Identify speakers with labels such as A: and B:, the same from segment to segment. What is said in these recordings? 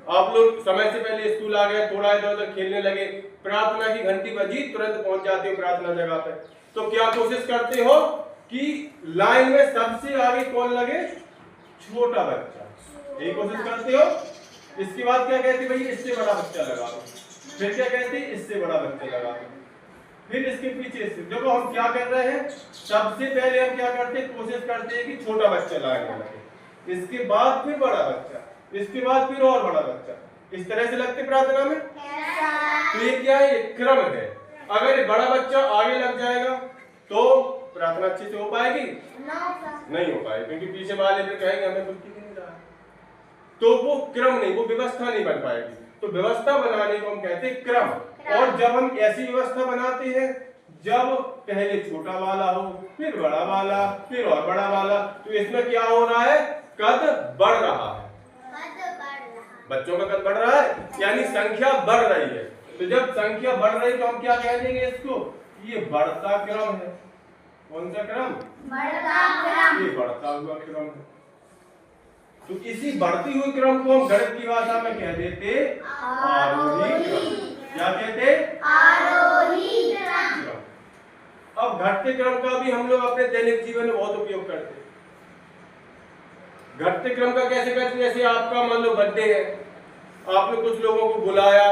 A: आप लोग समय से पहले स्कूल आ गए, थोड़ा इधर उधर खेलने लगे, प्रार्थना की घंटी बजी, तुरंत पहुंच जाते हो प्रार्थना जगह पे। तो क्या कोशिश करते हो कि लाइन में सबसे आगे कौन लगे? छोटा बच्चा। यही कोशिश करते हो। इसके बाद क्या कहते भाई? इससे बड़ा बच्चा लगा दो। फिर क्या कहते? इससे बड़ा बच्चा लगा दो। फिर इसके पीछे से। देखो हम क्या कर रहे हैं, सबसे पहले हम क्या करते हैं, कोशिश करते हैं कि छोटा बच्चा लाने लगे, इसके बाद फिर बड़ा बच्चा, इसके बाद फिर और बड़ा बच्चा। इस तरह से लगते प्रार्थना में। तो ये क्या है? क्रम है। अगर बड़ा बच्चा आगे लग जाएगा तो प्रार्थना अच्छे से हो पाएगी? नहीं हो पाएगी, क्योंकि पीछे वाले फिर कहेंगे हमें कुछ नहीं रहा। तो वो क्रम नहीं, वो व्यवस्था नहीं बन पाएगी। तो व्यवस्था बनाने को हम कहते हैं क्रम। और जब हम ऐसी व्यवस्था बनाते हैं जब पहले छोटा वाला हो, फिर बड़ा वाला, फिर और बड़ा वाला, तो इसमें क्या हो रहा है? कद बढ़ रहा है, बच्चों का कद बढ़ रहा है, यानी संख्या बढ़ रही है। तो जब संख्या बढ़ रही तो हम क्या कह देंगे इसको? ये बढ़ता क्रम है। कौन सा क्रम? बढ़ता क्रम। ये बढ़ता हुआ क्रम है। तो इसी बढ़ती हुई क्रम को हम गणित की भाषा में कह देते आरोही क्रम। क्या कहते? आरोही क्रम। अब घटते क्रम का भी हम लोग अपने दैनिक जीवन में बहुत उपयोग करते हैं। घटते क्रम का कैसे करते हैं? जैसे आपका मान लो बर्थडे है, आपने कुछ लोगों को बुलाया,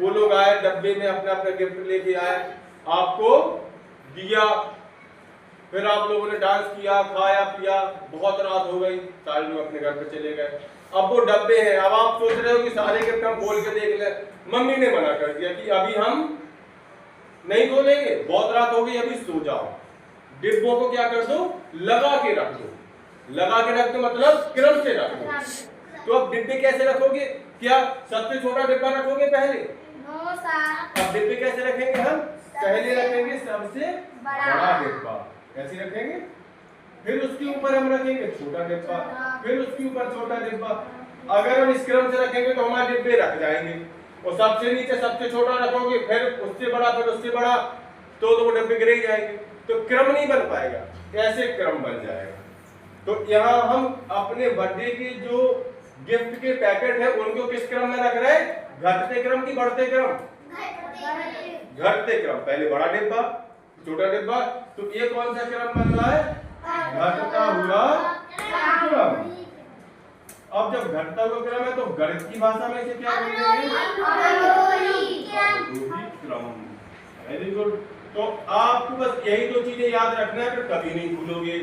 A: वो लोग आए, डब्बे में अपना अपना गिफ्ट लेके आए, आपको दिया, फिर आप लोगों ने डांस किया, खाया पिया, बहुत रात हो गई, सारे लोग अपने घर पे चले गए। अब वो डब्बे हैं, अब आप सोच रहे हो कि सारे गिफ्ट हम खोल के देख ले। मम्मी ने मना कर दिया कि अभी हम नहीं खोलेंगे, बहुत रात हो गई, अभी सो जाओ। डिब्बों को क्या कर दो? लगा के रख दो। लगा के रख दो मतलब क्रम से रख दो। तो अब डिब्बे कैसे रखोगे? क्या सबसे छोटा डिब्बा रखोगे पहले? अब डिब्बे कैसे रखेंगे हम? पहले रखेंगे सबसे बड़ा डिब्बा, कैसे रखेंगे? फिर उसके ऊपर हम रखेंगे छोटा डिब्बा, फिर उसके ऊपर छोटा डिब्बा। अगर हम इस क्रम से रखेंगे तो हमारे डिब्बे रख जाएंगे। और सबसे नीचे सबसे छोटा रखोगे, फिर उससे बड़ा, फिर उससे बड़ा, तो वो डिब्बे गिर ही जाएंगे। तो क्रम नहीं बन पाएगा, ऐसे क्रम बन जाएगा। तो यहाँ हम अपने बर्थडे के जो गिफ्ट के पैकेट है उनको किस क्रम में रख रहे हैं? घटते क्रम की बढ़ते क्रम? घटते क्रम। पहले बड़ा डिब्बा, छोटा डिब्बा। तो ये कौन सा क्रम बन रहा है? घटता हुआ क्रम। अब जब घटता हुआ क्रम है तो गणित की भाषा में इसे क्या बोलेंगे? आरोही क्रम। Very good. तो आपको बस यही दो चीजें याद रखना है, फिर कभी नहीं भूलोगे।